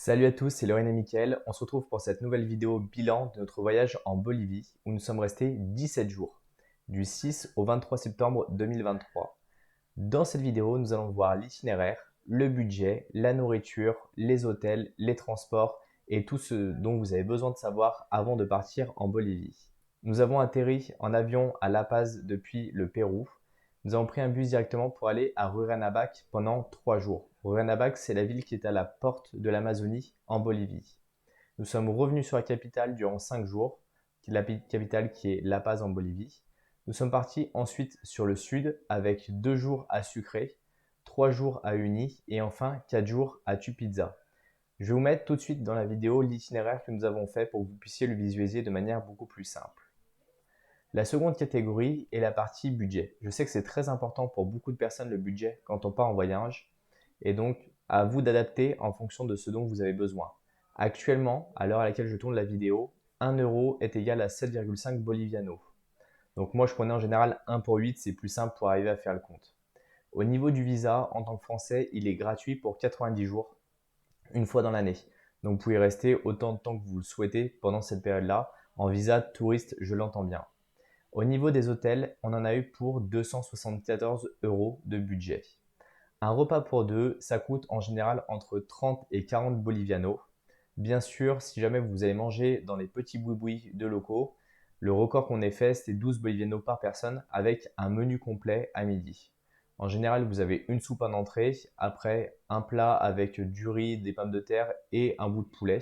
Salut à tous, c'est Lorraine et Mickaël. On se retrouve pour cette nouvelle vidéo bilan de notre voyage en Bolivie où nous sommes restés 17 jours, du 6 au 23 septembre 2023. Dans cette vidéo, nous allons voir l'itinéraire, le budget, la nourriture, les hôtels, les transports et tout ce dont vous avez besoin de savoir avant de partir en Bolivie. Nous avons atterri en avion à La Paz depuis le Pérou. Nous avons pris un bus directement pour aller à Rurrenabaque pendant 3 jours. Rurrenabaque, c'est la ville qui est à la porte de l'Amazonie en Bolivie. Nous sommes revenus sur la capitale durant 5 jours, la capitale qui est La Paz en Bolivie. Nous sommes partis ensuite sur le sud avec 2 jours à Sucre, 3 jours à Uni et enfin 4 jours à Tupiza. Je vais vous mettre tout de suite dans la vidéo l'itinéraire que nous avons fait pour que vous puissiez le visualiser de manière beaucoup plus simple. La seconde catégorie est la partie budget. Je sais que c'est très important pour beaucoup de personnes le budget quand on part en voyage et donc à vous d'adapter en fonction de ce dont vous avez besoin. Actuellement, à l'heure à laquelle je tourne la vidéo, 1 euro est égal à 7,5 boliviano. Donc moi je prenais en général 1 pour 8, c'est plus simple pour arriver à faire le compte. Au niveau du visa, en tant que Français, il est gratuit pour 90 jours, une fois dans l'année. Donc vous pouvez rester autant de temps que vous le souhaitez pendant cette période-là. En visa touriste, je l'entends bien. Au niveau des hôtels, on en a eu pour 274 euros de budget. Un repas pour deux, ça coûte en général entre 30 et 40 bolivianos. Bien sûr, si jamais vous allez manger dans les petits boui-boui de locaux, le record qu'on ait fait, c'était 12 bolivianos par personne avec un menu complet à midi. En général, vous avez une soupe en entrée, après un plat avec du riz, des pommes de terre et un bout de poulet.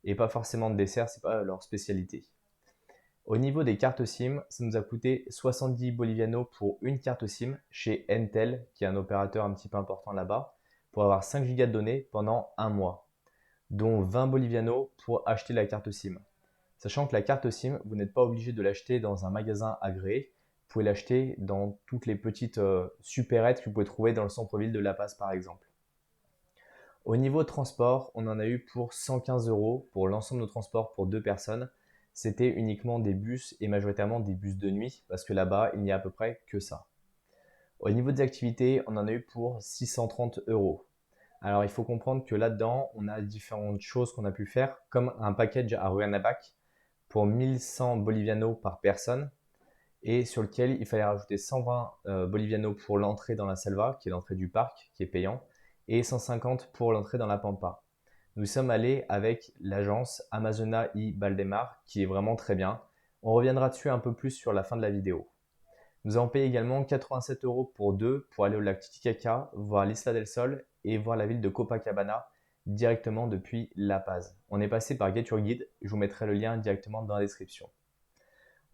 Et pas forcément de dessert, c'est pas leur spécialité. Au niveau des cartes SIM, ça nous a coûté 70 bolivianos pour une carte SIM chez Entel, qui est un opérateur un petit peu important là-bas, pour avoir 5 Go de données pendant un mois, dont 20 bolivianos pour acheter la carte SIM. Sachant que la carte SIM, vous n'êtes pas obligé de l'acheter dans un magasin agréé, vous pouvez l'acheter dans toutes les petites supérettes que vous pouvez trouver dans le centre-ville de La Paz par exemple. Au niveau transport, on en a eu pour 115 euros pour l'ensemble de nos transports pour deux personnes. C'était uniquement des bus et majoritairement des bus de nuit parce que là-bas, il n'y a à peu près que ça. Au niveau des activités, on en a eu pour 630 euros. Alors, il faut comprendre que là-dedans, on a différentes choses qu'on a pu faire, comme un package à Rurrenabaque pour 1100 bolivianos par personne et sur lequel il fallait rajouter 120 bolivianos pour l'entrée dans la selva, qui est l'entrée du parc, qui est payant, et 150 pour l'entrée dans la pampa. Nous sommes allés avec l'agence Amazona y Baldemar, qui est vraiment très bien. On reviendra dessus un peu plus sur la fin de la vidéo. Nous avons payé également 87 euros pour deux pour aller au lac Titicaca, voir l'Isla del Sol et voir la ville de Copacabana directement depuis La Paz. On est passé par Get Your Guide, je vous mettrai le lien directement dans la description.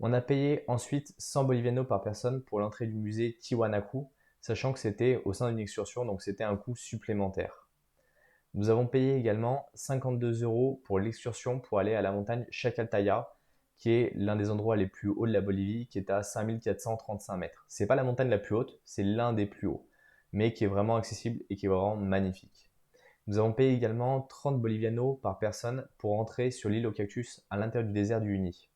On a payé ensuite 100 bolivianos par personne pour l'entrée du musée Tiwanaku, sachant que c'était au sein d'une excursion, donc c'était un coût supplémentaire. Nous avons payé également 52 euros pour l'excursion pour aller à la montagne Chacaltaya, qui est l'un des endroits les plus hauts de la Bolivie, qui est à 5435 mètres. C'est pas la montagne la plus haute, c'est l'un des plus hauts, mais qui est vraiment accessible et qui est vraiment magnifique. Nous avons payé également 30 bolivianos par personne pour entrer sur l'île aux cactus à l'intérieur du désert du Uni.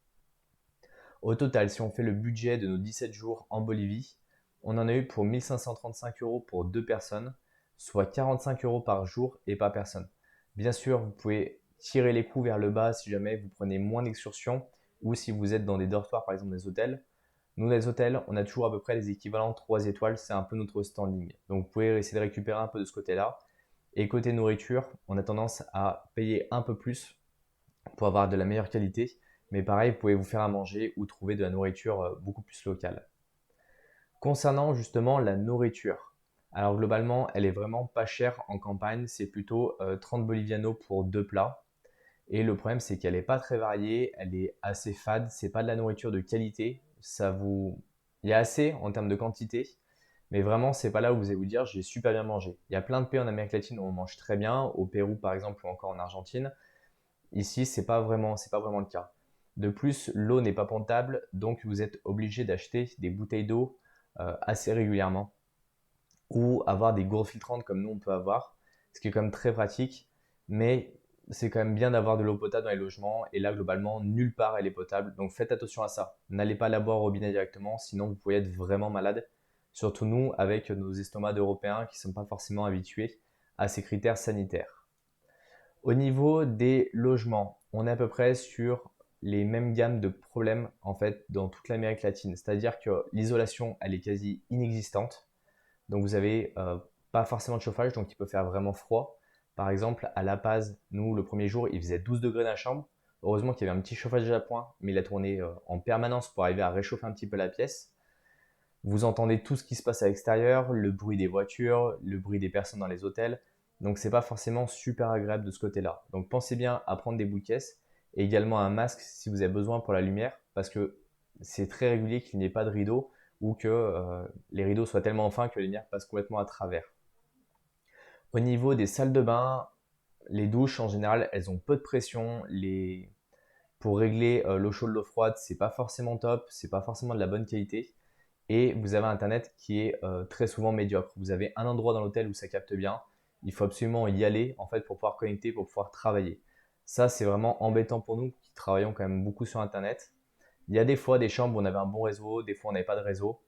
Au total, si on fait le budget de nos 17 jours en Bolivie, on en a eu pour 1535 euros pour deux personnes, soit 45 euros par jour et par personne. Bien sûr, vous pouvez tirer les coûts vers le bas si jamais vous prenez moins d'excursions ou si vous êtes dans des dortoirs, par exemple des hôtels. Nous, dans les hôtels, on a toujours à peu près les équivalents 3 étoiles, c'est un peu notre standing. Donc vous pouvez essayer de récupérer un peu de ce côté-là. Et côté nourriture, on a tendance à payer un peu plus pour avoir de la meilleure qualité. Mais pareil, vous pouvez vous faire à manger ou trouver de la nourriture beaucoup plus locale. Concernant justement la nourriture, alors globalement, elle est vraiment pas chère en campagne, c'est plutôt 30 bolivianos pour deux plats. Et le problème, c'est qu'elle n'est pas très variée, elle est assez fade, c'est pas de la nourriture de qualité. Il y a assez en termes de quantité, mais vraiment, c'est pas là où vous allez vous dire j'ai super bien mangé. Il y a plein de pays en Amérique latine où on mange très bien, au Pérou par exemple ou encore en Argentine. Ici, c'est pas vraiment le cas. De plus, l'eau n'est pas potable, donc vous êtes obligé d'acheter des bouteilles d'eau assez régulièrement ou avoir des gourdes filtrantes comme nous on peut avoir, ce qui est quand même très pratique, mais c'est quand même bien d'avoir de l'eau potable dans les logements et là globalement nulle part elle est potable, donc faites attention à ça. N'allez pas la boire au robinet directement, sinon vous pouvez être vraiment malade, surtout nous avec nos estomacs d'Européens qui ne sont pas forcément habitués à ces critères sanitaires. Au niveau des logements, on est à peu près sur les mêmes gammes de problèmes en fait dans toute l'Amérique latine. C'est-à-dire que l'isolation, elle est quasi inexistante. Donc vous avez pas forcément de chauffage, donc il peut faire vraiment froid. Par exemple, à La Paz, nous, le premier jour, il faisait 12 degrés dans la chambre. Heureusement qu'il y avait un petit chauffage à point, mais il a tourné en permanence pour arriver à réchauffer un petit peu la pièce. Vous entendez tout ce qui se passe à l'extérieur, le bruit des voitures, le bruit des personnes dans les hôtels. Donc c'est pas forcément super agréable de ce côté-là. Donc pensez bien à prendre des boules caisses et également un masque si vous avez besoin pour la lumière parce que c'est très régulier qu'il n'y ait pas de rideau ou que les rideaux soient tellement fins que la lumière passe complètement à travers. Au niveau des salles de bain, les douches en général, elles ont peu de pression. Pour régler l'eau chaude, l'eau froide, c'est pas forcément top, c'est pas forcément de la bonne qualité et vous avez Internet qui est très souvent médiocre. Vous avez un endroit dans l'hôtel où ça capte bien, il faut absolument y aller en fait pour pouvoir connecter, pour pouvoir travailler. Ça, c'est vraiment embêtant pour nous qui travaillons quand même beaucoup sur Internet. Il y a des fois des chambres où on avait un bon réseau, des fois on n'avait pas de réseau.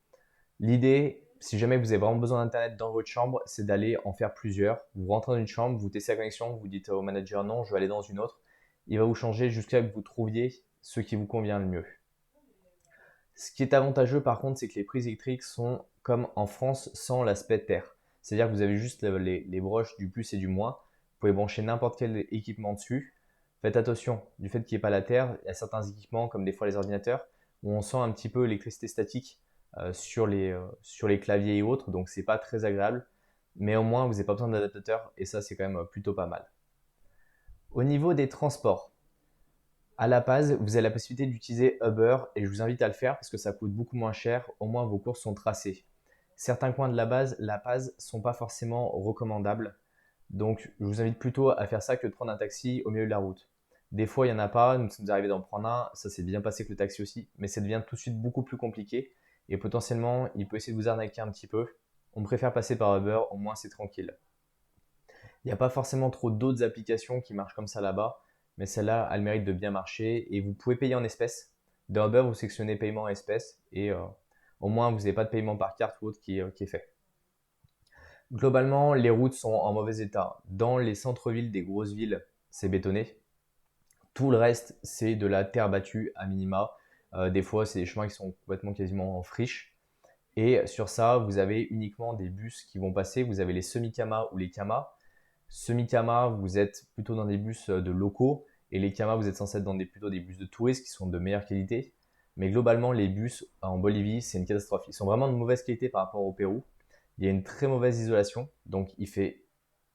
L'idée, si jamais vous avez vraiment besoin d'Internet dans votre chambre, c'est d'aller en faire plusieurs. Vous rentrez dans une chambre, vous testez la connexion, vous dites au manager non, je vais aller dans une autre. Il va vous changer jusqu'à ce que vous trouviez ce qui vous convient le mieux. Ce qui est avantageux par contre, c'est que les prises électriques sont comme en France sans l'aspect terre. C'est-à-dire que vous avez juste les broches du plus et du moins. Vous pouvez brancher n'importe quel équipement dessus. Faites attention du fait qu'il n'y ait pas la terre. Il y a certains équipements, comme des fois les ordinateurs, où on sent un petit peu l'électricité statique sur les claviers et autres. Donc c'est pas très agréable. Mais au moins, vous n'avez pas besoin d'adaptateur et ça, c'est quand même plutôt pas mal. Au niveau des transports, à La Paz, vous avez la possibilité d'utiliser Uber et je vous invite à le faire parce que ça coûte beaucoup moins cher. Au moins, vos courses sont tracées. Certains coins de La Paz sont pas forcément recommandables. Donc, je vous invite plutôt à faire ça que de prendre un taxi au milieu de la route. Des fois, il n'y en a pas. Nous sommes arrivés d'en prendre un. Ça s'est bien passé avec le taxi aussi. Mais ça devient tout de suite beaucoup plus compliqué. Et potentiellement, il peut essayer de vous arnaquer un petit peu. On préfère passer par Uber. Au moins, c'est tranquille. Il n'y a pas forcément trop d'autres applications qui marchent comme ça là-bas, mais celle-là a le mérite de bien marcher et vous pouvez payer en espèces. Dans Uber, vous sélectionnez paiement en espèces et au moins vous n'avez pas de paiement par carte ou autre qui est fait. Globalement, les routes sont en mauvais état. Dans les centres-villes des grosses villes, c'est bétonné. Tout le reste, c'est de la terre battue à minima. Des fois, c'est des chemins qui sont complètement quasiment en friche. Et sur ça, vous avez uniquement des bus qui vont passer. Vous avez les semi-Kama ou les Kama. Semi-Kama, vous êtes plutôt dans des bus de locaux et les Kama, vous êtes censé être plutôt des bus de touristes qui sont de meilleure qualité. Mais globalement, les bus en Bolivie, c'est une catastrophe. Ils sont vraiment de mauvaise qualité par rapport au Pérou. Il y a une très mauvaise isolation, donc il fait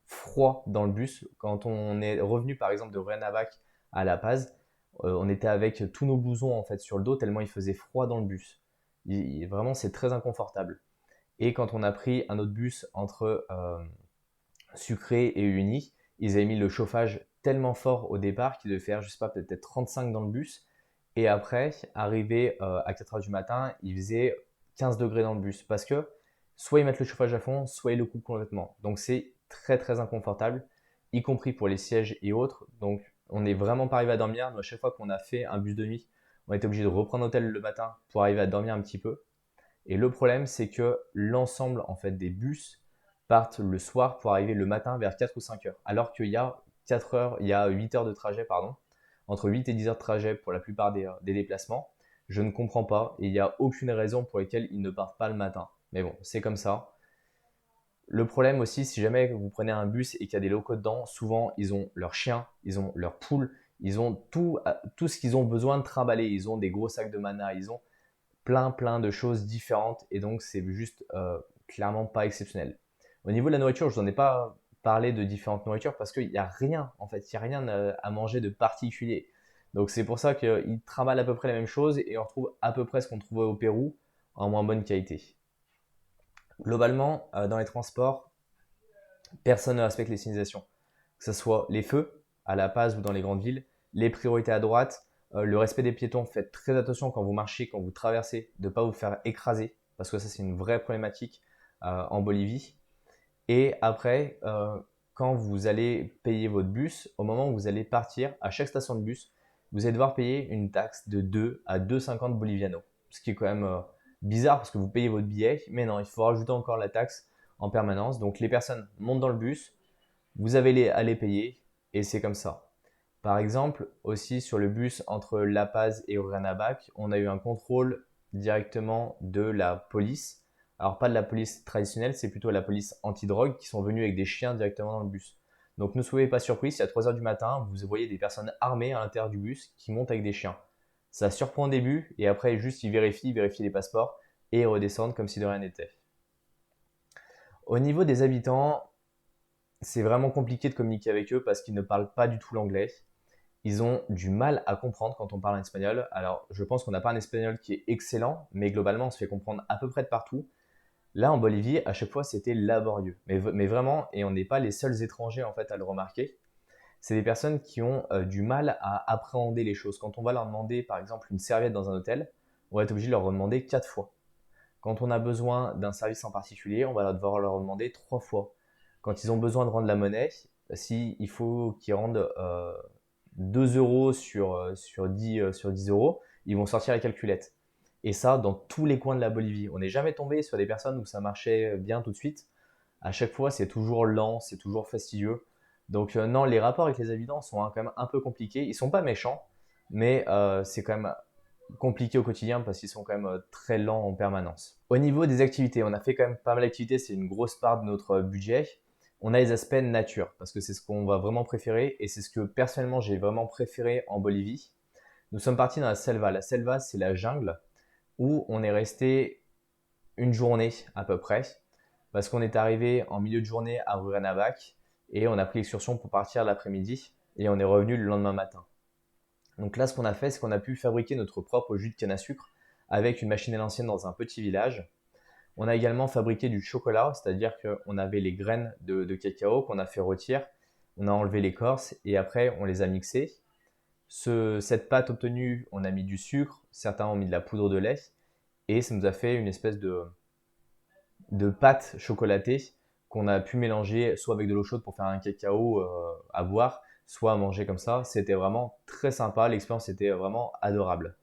froid dans le bus. Quand on est revenu par exemple de Cuernavaca à La Paz, on était avec tous nos blousons en fait sur le dos tellement il faisait froid dans le bus. Vraiment, c'est très inconfortable. Et quand on a pris un autre bus entre Sucré et Uni, ils avaient mis le chauffage tellement fort au départ qu'il devait faire, je sais pas, peut-être 35 dans le bus. Et après, arrivé à 4 heures du matin, il faisait 15 degrés dans le bus parce que soit ils mettent le chauffage à fond, soit ils le coupent complètement. Donc c'est très très inconfortable, y compris pour les sièges et autres. Donc on n'est vraiment pas arrivé à dormir. Nous, à chaque fois qu'on a fait un bus de nuit, on était obligé de reprendre l'hôtel le matin pour arriver à dormir un petit peu. Et le problème, c'est que l'ensemble en fait des bus partent le soir pour arriver le matin vers 4 ou 5 heures. Alors qu'il y a 4 heures, il y a 8 heures de trajet, pardon, entre 8 et 10 heures de trajet pour la plupart des déplacements. Je ne comprends pas et il n'y a aucune raison pour laquelle ils ne partent pas le matin. Mais bon, c'est comme ça. Le problème aussi, si jamais vous prenez un bus et qu'il y a des locaux dedans, souvent ils ont leurs chiens, ils ont leurs poules, ils ont tout ce qu'ils ont besoin de trimballer. Ils ont des gros sacs de mana, ils ont plein de choses différentes et donc c'est juste clairement pas exceptionnel. Au niveau de la nourriture, je vous en ai pas parlé de différentes nourritures parce qu'il n'y a rien en fait, il n'y a rien à manger de particulier. Donc c'est pour ça qu'ils travaillent à peu près la même chose et on retrouve à peu près ce qu'on trouvait au Pérou en moins bonne qualité. Globalement, dans les transports, personne ne respecte les signalisations. Que ce soit les feux à La Paz ou dans les grandes villes, les priorités à droite, le respect des piétons. Faites très attention quand vous marchez, quand vous traversez, de ne pas vous faire écraser, parce que ça c'est une vraie problématique en Bolivie. Et après, quand vous allez payer votre bus, au moment où vous allez partir, à chaque station de bus, vous allez devoir payer une taxe de 2 à 2,50 bolivianos. Ce qui est quand même bizarre parce que vous payez votre billet, mais non, il faut rajouter encore la taxe en permanence. Donc les personnes montent dans le bus, vous avez à les payer et c'est comme ça. Par exemple, aussi sur le bus entre La Paz et Uranabac, on a eu un contrôle directement de la police. Alors pas de la police traditionnelle, c'est plutôt la police antidrogue qui sont venus avec des chiens directement dans le bus. Donc ne soyez pas surpris si à 3 heures du matin, vous voyez des personnes armées à l'intérieur du bus qui montent avec des chiens. Ça surprend au début et après juste ils vérifient les passeports et ils redescendent comme si de rien n'était. Au niveau des habitants, c'est vraiment compliqué de communiquer avec eux parce qu'ils ne parlent pas du tout l'anglais. Ils ont du mal à comprendre quand on parle en espagnol. Alors, je pense qu'on n'a pas un espagnol qui est excellent, mais globalement, on se fait comprendre à peu près de partout. Là, en Bolivie, à chaque fois, c'était laborieux. Mais vraiment, et on n'est pas les seuls étrangers en fait à le remarquer, c'est des personnes qui ont du mal à appréhender les choses. Quand on va leur demander, par exemple, une serviette dans un hôtel, on va être obligé de leur demander 4 fois. Quand on a besoin d'un service en particulier, on va devoir leur demander 3 fois. Quand ils ont besoin de rendre la monnaie, s'il faut qu'ils rendent 2 euros sur 10 euros, ils vont sortir la calculette. Et ça, dans tous les coins de la Bolivie. On n'est jamais tombé sur des personnes où ça marchait bien tout de suite. À chaque fois, c'est toujours lent, c'est toujours fastidieux. Donc non, les rapports avec les habitants sont quand même un peu compliqués. Ils sont pas méchants, mais c'est quand même compliqué au quotidien parce qu'ils sont quand même très lents en permanence. Au niveau des activités, on a fait quand même pas mal d'activités, c'est une grosse part de notre budget. On a les aspects nature parce que c'est ce qu'on va vraiment préférer et c'est ce que personnellement j'ai vraiment préféré en Bolivie. Nous sommes partis dans la selva. La selva, c'est la jungle où on est resté une journée à peu près parce qu'on est arrivé en milieu de journée à Rurrenabaque et on a pris l'excursion pour partir l'après-midi et on est revenu le lendemain matin. Donc là, ce qu'on a fait, c'est qu'on a pu fabriquer notre propre jus de canne à sucre avec une machine à l'ancienne dans un petit village. On a également fabriqué du chocolat, c'est-à-dire qu'on avait les graines de cacao qu'on a fait rôtir, on a enlevé l'écorce et après on les a mixées. Cette pâte obtenue, on a mis du sucre, certains ont mis de la poudre de lait et ça nous a fait une espèce de pâte chocolatée qu'on a pu mélanger soit avec de l'eau chaude pour faire un cacao à boire, soit à manger comme ça. C'était vraiment très sympa, l'expérience était vraiment adorable.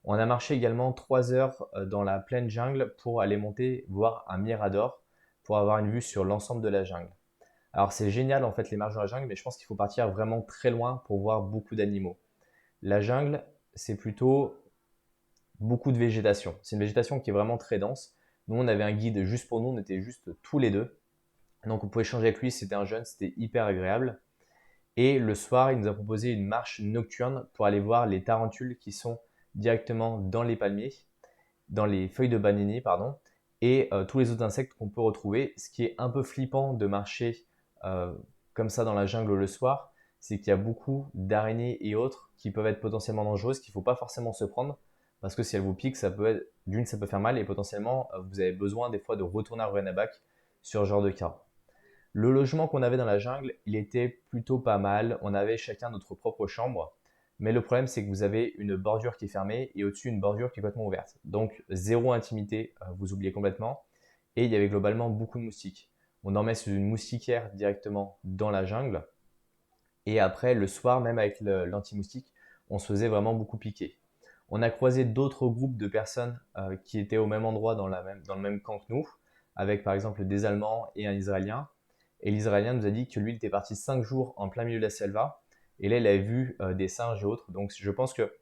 On a marché également 3 heures dans la pleine jungle pour aller monter voir un mirador pour avoir une vue sur l'ensemble de la jungle. Alors c'est génial en fait les marches dans la jungle, mais je pense qu'il faut partir vraiment très loin pour voir beaucoup d'animaux. La jungle, c'est plutôt beaucoup de végétation. C'est une végétation qui est vraiment très dense. Nous, on avait un guide juste pour nous, on était juste tous les deux. Donc on pouvait échanger avec lui, c'était un jeune, c'était hyper agréable. Et le soir, il nous a proposé une marche nocturne pour aller voir les tarentules qui sont directement dans les palmiers, dans les feuilles de bananier, pardon, et tous les autres insectes qu'on peut retrouver. Ce qui est un peu flippant de marcher euh, comme ça dans la jungle le soir, c'est qu'il y a beaucoup d'araignées et autres qui peuvent être potentiellement dangereuses, qu'il ne faut pas forcément se prendre, parce que si elles vous piquent, ça peut faire mal, et potentiellement, vous avez besoin des fois de retourner à Rurrenabaque sur ce genre de cas. Le logement qu'on avait dans la jungle, il était plutôt pas mal. On avait chacun notre propre chambre. Mais le problème, c'est que vous avez une bordure qui est fermée et au-dessus une bordure qui est complètement ouverte. Donc zéro intimité, vous oubliez complètement. Et il y avait globalement beaucoup de moustiques. On dormait sous une moustiquaire directement dans la jungle. Et après, le soir, même avec l'anti-moustique, on se faisait vraiment beaucoup piquer. On a croisé d'autres groupes de personnes qui étaient au même endroit dans le même camp que nous, avec par exemple des Allemands et un Israélien. Et l'Israélien nous a dit que lui, il était parti 5 jours en plein milieu de la selva. Et là, il avait vu des singes et autres. Donc, je pense que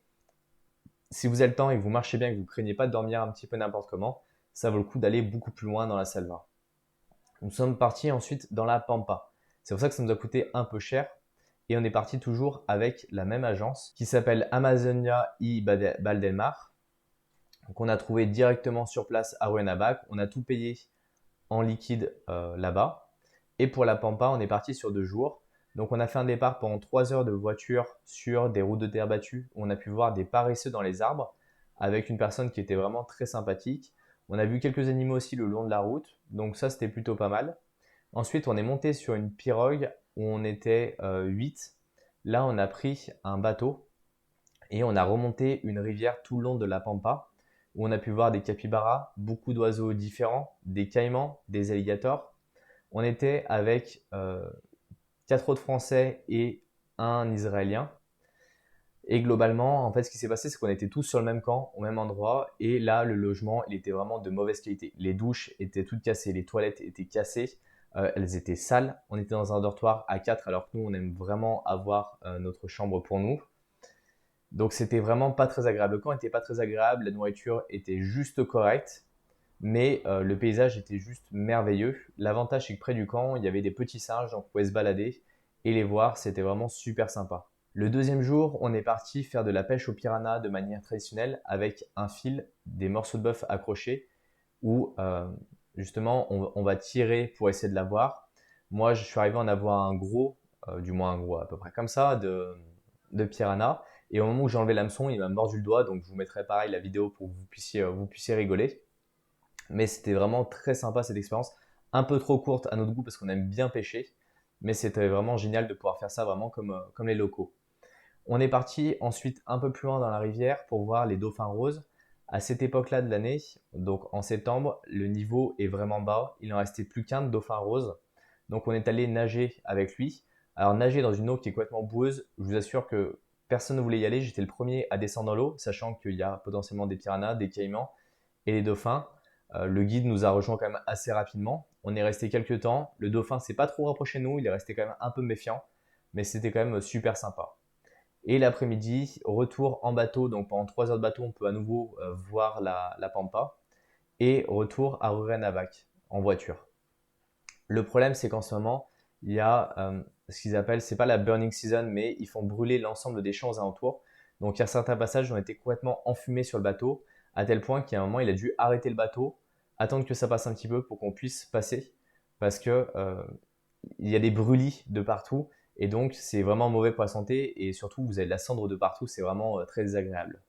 si vous avez le temps et que vous marchez bien et que vous ne craignez pas de dormir un petit peu n'importe comment, ça vaut le coup d'aller beaucoup plus loin dans la selva. Nous sommes partis ensuite dans la Pampa. C'est pour ça que ça nous a coûté un peu cher. Et on est parti toujours avec la même agence qui s'appelle Amazonia y Baldelmar. Donc on a trouvé directement sur place à Rurrenabaque. On a tout payé en liquide là-bas. Et pour la Pampa, on est parti sur 2 jours. Donc on a fait un départ pendant 3 heures de voiture sur des routes de terre battues. On a pu voir des paresseux dans les arbres avec une personne qui était vraiment très sympathique. On a vu quelques animaux aussi le long de la route. Donc ça, c'était plutôt pas mal. Ensuite, on est monté sur une pirogue où on était 8. Là, on a pris un bateau et on a remonté une rivière tout le long de la Pampa où on a pu voir des capybaras, beaucoup d'oiseaux différents, des caïmans, des alligators. On était avec 4 autres Français et un Israélien. Et globalement, en fait, ce qui s'est passé, c'est qu'on était tous sur le même camp, au même endroit. Et là, le logement, il était vraiment de mauvaise qualité. Les douches étaient toutes cassées, les toilettes étaient cassées. elles étaient sales. On était dans un dortoir à 4 alors que nous, on aime vraiment avoir notre chambre pour nous. Donc c'était vraiment pas très agréable. Le camp n'était pas très agréable, la nourriture était juste correcte, mais le paysage était juste merveilleux. L'avantage c'est que près du camp, il y avait des petits singes, donc on pouvait se balader et les voir, c'était vraiment super sympa. Le deuxième jour, on est parti faire de la pêche au piranha de manière traditionnelle avec un fil, des morceaux de bœuf accrochés où justement on va tirer pour essayer de l'avoir. Moi, je suis arrivé à en avoir un gros, du moins un gros à peu près comme ça, de piranha. Et au moment où j'ai enlevé l'hameçon, il m'a mordu le doigt. Donc je vous mettrai pareil la vidéo pour que vous puissiez rigoler. Mais c'était vraiment très sympa cette expérience. Un peu trop courte à notre goût parce qu'on aime bien pêcher. Mais c'était vraiment génial de pouvoir faire ça vraiment comme les locaux. On est parti ensuite un peu plus loin dans la rivière pour voir les dauphins roses. À cette époque-là de l'année, donc en septembre, le niveau est vraiment bas. Il n'en restait plus qu'un de dauphin rose. Donc on est allé nager avec lui. Alors nager dans une eau qui est complètement boueuse, je vous assure que personne ne voulait y aller. J'étais le premier à descendre dans l'eau, sachant qu'il y a potentiellement des piranhas, des caïmans et des dauphins. Le guide nous a rejoint quand même assez rapidement. On est resté quelques temps. Le dauphin s'est pas trop rapproché de nous, il est resté quand même un peu méfiant, mais c'était quand même super sympa. Et l'après-midi, retour en bateau. Donc pendant 3 heures de bateau, on peut à nouveau voir la Pampa. Et retour à Rurrenabaque en voiture. Le problème, c'est qu'en ce moment, il y a ce qu'ils appellent, c'est pas la burning season, mais ils font brûler l'ensemble des champs aux alentours. Donc il y a certains passages qui ont été complètement enfumés sur le bateau, à tel point qu'à un moment, il a dû arrêter le bateau, attendre que ça passe un petit peu pour qu'on puisse passer, parce que il y a des brûlis de partout et donc c'est vraiment mauvais pour la santé et surtout vous avez de la cendre de partout, c'est vraiment très désagréable.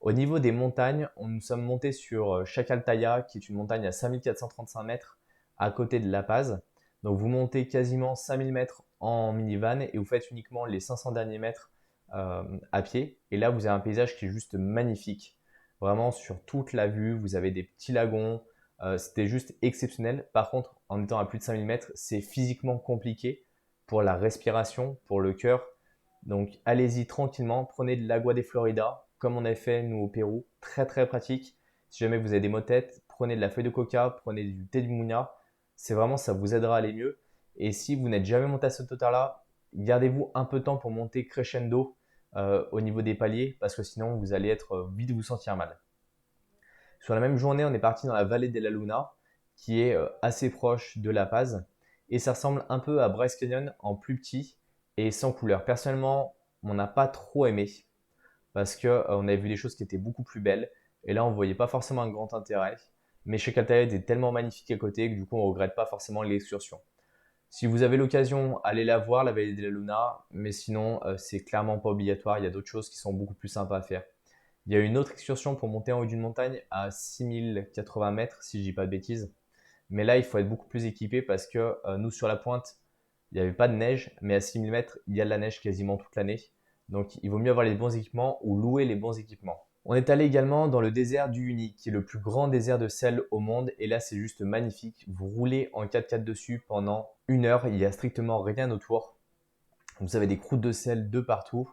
Au niveau des montagnes, nous sommes montés sur Chacaltaya qui est une montagne à 5435 mètres à côté de La Paz. Donc vous montez quasiment 5000 mètres en minivan et vous faites uniquement les 500 derniers mètres à pied. Et là vous avez un paysage qui est juste magnifique. Vraiment sur toute la vue, vous avez des petits lagons, c'était juste exceptionnel. Par contre, en étant à plus de 5000 mètres, c'est physiquement compliqué pour la respiration, pour le cœur. Donc allez-y tranquillement, prenez de l'agua de Florida, comme on avait fait nous au Pérou, très très pratique. Si jamais vous avez des maux de tête, prenez de la feuille de coca, prenez du thé de mounia, c'est vraiment ça vous aidera à aller mieux. Et si vous n'êtes jamais monté à cette hauteur-là, gardez-vous un peu de temps pour monter crescendo au niveau des paliers, parce que sinon vous allez être vite vous sentir mal. Sur la même journée, on est parti dans la vallée de la Luna, qui est assez proche de La Paz, et ça ressemble un peu à Bryce Canyon en plus petit et sans couleur. Personnellement, on n'a pas trop aimé parce que on avait vu des choses qui étaient beaucoup plus belles, et là on voyait pas forcément un grand intérêt. Mais chez Caltaïd est tellement magnifique à côté que du coup on regrette pas forcément l'excursion. Si vous avez l'occasion, allez la voir, la vallée de la Luna, mais sinon c'est clairement pas obligatoire. Il y a d'autres choses qui sont beaucoup plus sympas à faire. Il y a une autre excursion pour monter en haut d'une montagne à 6080 mètres, si je dis pas de bêtises. Mais là, il faut être beaucoup plus équipé parce que nous, sur la pointe, il n'y avait pas de neige, mais à 6000 mètres, il y a de la neige quasiment toute l'année. Donc, il vaut mieux avoir les bons équipements ou louer les bons équipements. On est allé également dans le désert du Uni, qui est le plus grand désert de sel au monde. Et là, c'est juste magnifique. Vous roulez en 4x4 dessus pendant 1 heure. Il n'y a strictement rien autour. Vous avez des croûtes de sel de partout.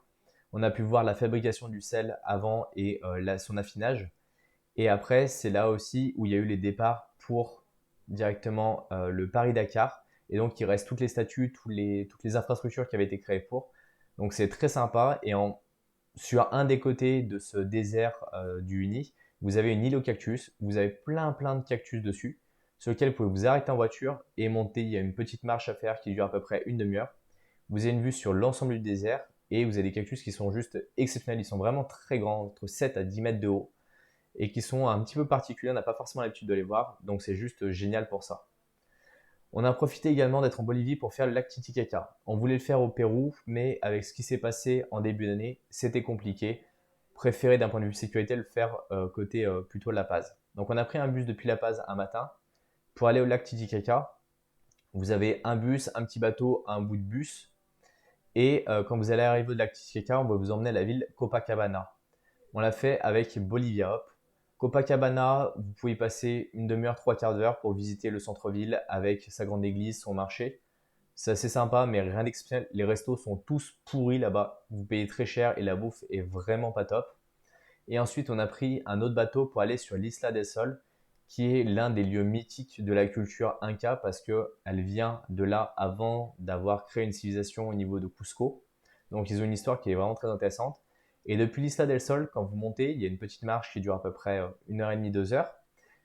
On a pu voir la fabrication du sel avant et son affinage. Et après, c'est là aussi où il y a eu les départs pour directement le Paris-Dakar. Et donc, il reste toutes les statues, toutes les infrastructures qui avaient été créées pour. Donc, c'est très sympa. Et sur un des côtés de ce désert du Uni, vous avez une île aux cactus. Vous avez plein de cactus dessus, sur lequel vous pouvez vous arrêter en voiture et monter. Il y a une petite marche à faire qui dure à peu près une demi-heure. Vous avez une vue sur l'ensemble du désert et vous avez des cactus qui sont juste exceptionnels. Ils sont vraiment très grands, entre 7 à 10 mètres de haut et qui sont un petit peu particuliers. On n'a pas forcément l'habitude de les voir, donc c'est juste génial pour ça. On a profité également d'être en Bolivie pour faire le lac Titicaca. On voulait le faire au Pérou, mais avec ce qui s'est passé en début d'année, c'était compliqué. Préféré d'un point de vue sécurité le faire côté plutôt La Paz. Donc on a pris un bus depuis La Paz un matin pour aller au lac Titicaca. Vous avez un bus, un petit bateau, un bout de bus. Et quand vous allez arriver au lac Titicaca, on va vous emmener à la ville Copacabana. On l'a fait avec Bolivia Hop. Copacabana, vous pouvez passer une demi-heure, trois quarts d'heure pour visiter le centre-ville avec sa grande église, son marché. C'est assez sympa, mais rien d'exceptionnel. Les restos sont tous pourris là-bas. Vous payez très cher et la bouffe est vraiment pas top. Et ensuite, on a pris un autre bateau pour aller sur l'Isla del Sol, qui est l'un des lieux mythiques de la culture inca parce qu'elle vient de là avant d'avoir créé une civilisation au niveau de Cusco. Donc ils ont une histoire qui est vraiment très intéressante. Et depuis l'Isla del Sol, quand vous montez, il y a une petite marche qui dure à peu près 1h30, 2 heures.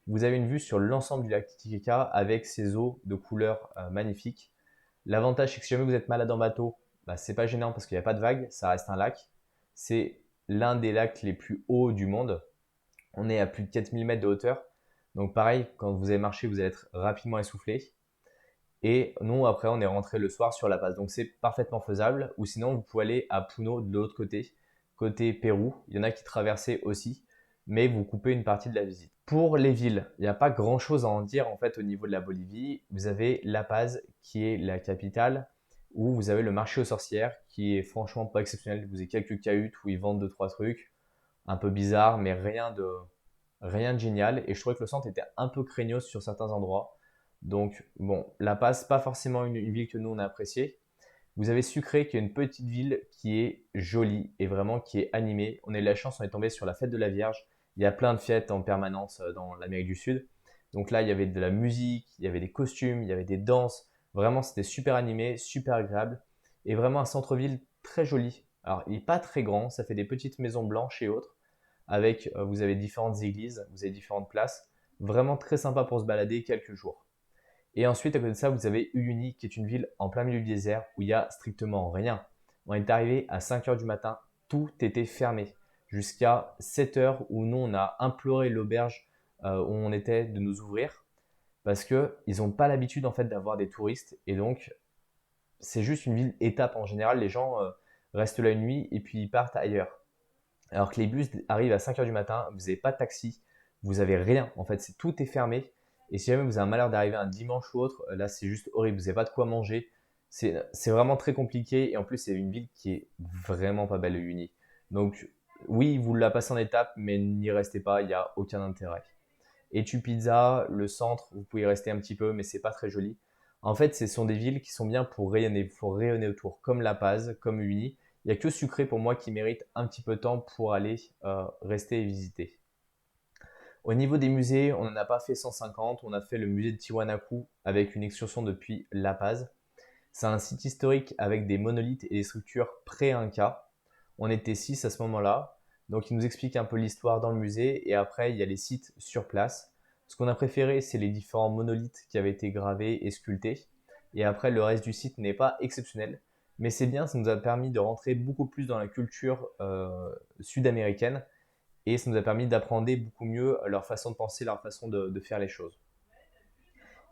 Vous avez une vue sur l'ensemble du lac Titicaca avec ses eaux de couleur magnifiques. L'avantage, c'est que si jamais vous êtes malade en bateau, bah, c'est pas gênant parce qu'il n'y a pas de vagues, ça reste un lac. C'est l'un des lacs les plus hauts du monde. On est à plus de 4000 mètres de hauteur. Donc pareil, quand vous allez marcher, vous allez être rapidement essoufflé. Et nous, après, on est rentré le soir sur La Paz. Donc c'est parfaitement faisable. Ou sinon, vous pouvez aller à Puno de l'autre côté, côté Pérou. Il y en a qui traversaient aussi, mais vous coupez une partie de la visite. Pour les villes, il n'y a pas grand-chose à en dire en fait au niveau de la Bolivie. Vous avez La Paz qui est la capitale, où vous avez le marché aux sorcières qui est franchement pas exceptionnel. Vous avez quelques cahutes où ils vendent 2-3 trucs un peu bizarres, mais rien de génial. Et je trouvais que le centre était un peu craignos sur certains endroits. Donc, bon, La Paz, pas forcément une ville que nous on a appréciée. Vous avez Sucré, qui est une petite ville qui est jolie et vraiment qui est animée. On a eu de la chance, on est tombé sur la fête de la Vierge. Il y a plein de fêtes en permanence dans l'Amérique du Sud. Donc là, il y avait de la musique, il y avait des costumes, il y avait des danses. Vraiment, c'était super animé, super agréable. Et vraiment un centre-ville très joli. Alors, il n'est pas très grand, ça fait des petites maisons blanches et autres avec, vous avez différentes églises, vous avez différentes places. Vraiment très sympa pour se balader quelques jours. Et ensuite, à côté de ça, vous avez Uyuni, qui est une ville en plein milieu du désert où il n'y a strictement rien. On est arrivé à 5 heures du matin, tout était fermé. Jusqu'à 7 heures où nous, on a imploré l'auberge où on était de nous ouvrir parce qu'ils n'ont pas l'habitude en fait d'avoir des touristes. Et donc, c'est juste une ville étape en général. Les gens restent là une nuit et puis ils partent ailleurs. Alors que les bus arrivent à 5 heures du matin, vous n'avez pas de taxi, vous n'avez rien. En fait, tout est fermé. Et si jamais vous avez un malheur d'arriver un dimanche ou autre, là, c'est juste horrible. Vous n'avez pas de quoi manger. C'est vraiment très compliqué. Et en plus, c'est une ville qui est vraiment pas belle, Uni. Donc, oui, vous la passez en étape, mais n'y restez pas. Il n'y a aucun intérêt. Et tu Pizza, le centre, vous pouvez y rester un petit peu, mais c'est pas très joli. En fait, ce sont des villes qui sont bien pour rayonner autour, comme La Paz, comme Uni. Il n'y a que Sucré pour moi qui mérite un petit peu de temps pour aller rester et visiter. Au niveau des musées, on n'en a pas fait 150. On a fait le musée de Tiwanaku avec une excursion depuis La Paz. C'est un site historique avec des monolithes et des structures pré-Inca. On était 6 à ce moment-là. Donc il nous explique un peu l'histoire dans le musée et après il y a les sites sur place. Ce qu'on a préféré, c'est les différents monolithes qui avaient été gravés et sculptés. Et après, le reste du site n'est pas exceptionnel. Mais c'est bien, ça nous a permis de rentrer beaucoup plus dans la culture sud-américaine et ça nous a permis d'apprendre beaucoup mieux leur façon de penser, leur façon de faire les choses.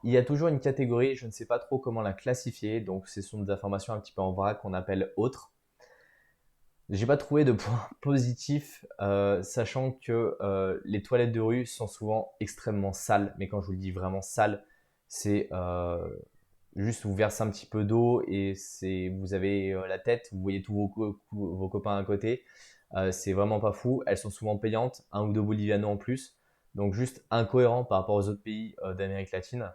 Il y a toujours une catégorie, je ne sais pas trop comment la classifier, donc ce sont des informations un petit peu en vrac qu'on appelle autres. J'ai pas trouvé de point positif, sachant que les toilettes de rue sont souvent extrêmement sales. Mais quand je vous le dis vraiment sales, c'est juste vous versez un petit peu d'eau et vous avez la tête, vous voyez tous vos copains à côté. C'est vraiment pas fou. Elles sont souvent payantes, 1 ou 2 bolivianos en plus. Donc juste incohérent par rapport aux autres pays d'Amérique latine.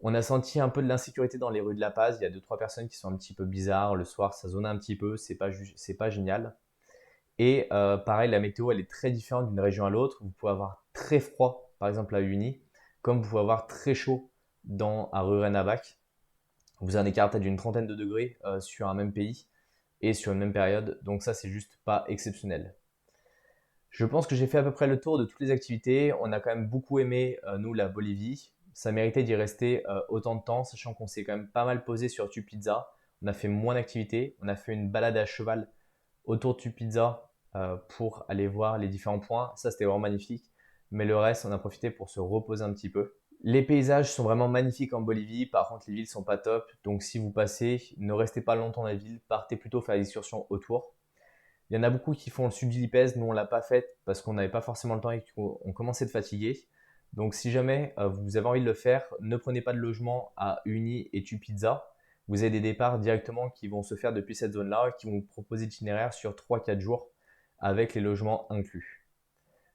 On a senti un peu de l'insécurité dans les rues de La Paz. Il y a 2-3 personnes qui sont un petit peu bizarres. Le soir, ça zone un petit peu. C'est pas génial. Et pareil, la météo, elle est très différente d'une région à l'autre. Vous pouvez avoir très froid, par exemple à Uni, comme vous pouvez avoir très chaud à Rurrenabaque. Vous avez un écart peut-être d'une trentaine de degrés sur un même pays et sur une même période. Donc ça, c'est juste pas exceptionnel. Je pense que j'ai fait à peu près le tour de toutes les activités. On a quand même beaucoup aimé, nous, la Bolivie. Ça méritait d'y rester autant de temps, sachant qu'on s'est quand même pas mal posé sur Tupizza. On a fait moins d'activités. On a fait une balade à cheval autour de Tupizza pour aller voir les différents points. Ça, c'était vraiment magnifique. Mais le reste, on a profité pour se reposer un petit peu. Les paysages sont vraiment magnifiques en Bolivie. Par contre, les villes sont pas top. Donc, si vous passez, ne restez pas longtemps dans la ville. Partez plutôt faire des excursions autour. Il y en a beaucoup qui font le sud du Lipèze. Nous, on ne l'a pas fait parce qu'on n'avait pas forcément le temps et qu'on commençait de fatiguer. Donc, si jamais vous avez envie de le faire, ne prenez pas de logement à Uni et Tupizza. Vous avez des départs directement qui vont se faire depuis cette zone-là, qui vont vous proposer l'itinéraire sur 3-4 jours avec les logements inclus.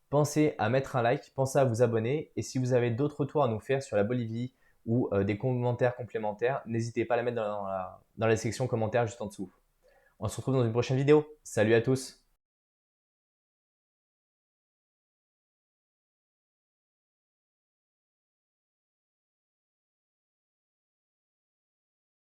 Pensez à mettre un like, pensez à vous abonner et si vous avez d'autres retours à nous faire sur la Bolivie ou des commentaires complémentaires, n'hésitez pas à les mettre dans la section commentaires juste en dessous. On se retrouve dans une prochaine vidéo. Salut à tous!